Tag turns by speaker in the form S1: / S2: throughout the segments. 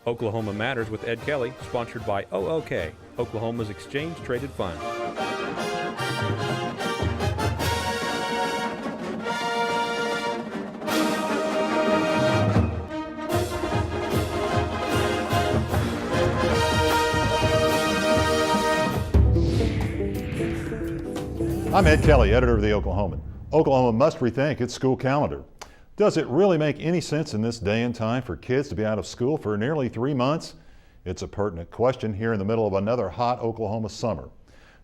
S1: Oklahoma Matters with Ed Kelley, sponsored by OOK, Oklahoma's exchange-traded fund.
S2: I'm Ed Kelley, editor of The Oklahoman. Oklahoma must rethink its school calendar. Does it really make any sense in this day and time for kids to be out of school for nearly 3 months? It's a pertinent question here in the middle of another hot Oklahoma summer.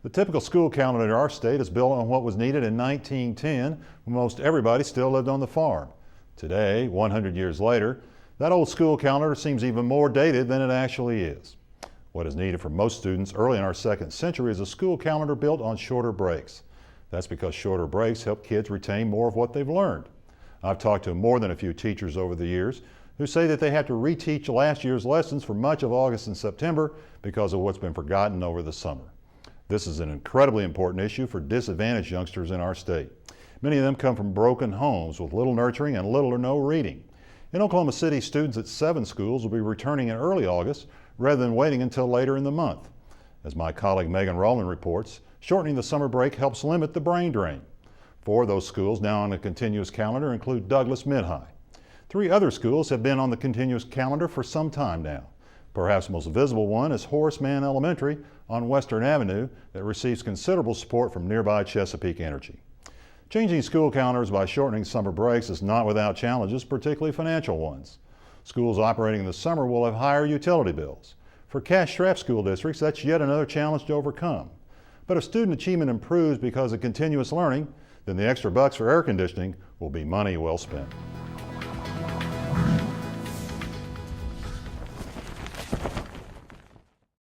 S2: The typical school calendar in our state is built on what was needed in 1910, when most everybody still lived on the farm. Today, 100 years later, that old school calendar seems even more dated than it actually is. What is needed for most students early in our second century is a school calendar built on shorter breaks. That's because shorter breaks help kids retain more of what they've learned. I've talked to more than a few teachers over the years who say that they have to reteach last year's lessons for much of August and September because of what's been forgotten over the summer. This is an incredibly important issue for disadvantaged youngsters in our state. Many of them come from broken homes with little nurturing and little or no reading. In Oklahoma City, students at 7 schools will be returning in early August rather than waiting until later in the month. As my colleague Megan Rowland reports, shortening the summer break helps limit the brain drain. 4 of those schools now on the continuous calendar include Douglas Mid-High. 3 other schools have been on the continuous calendar for some time now. Perhaps the most visible one is Horace Mann Elementary on Western Avenue that receives considerable support from nearby Chesapeake Energy. Changing school calendars by shortening summer breaks is not without challenges, particularly financial ones. Schools operating in the summer will have higher utility bills. For cash-strapped school districts, that's yet another challenge to overcome. But if student achievement improves because of continuous learning, then the extra bucks for air conditioning will be money well spent.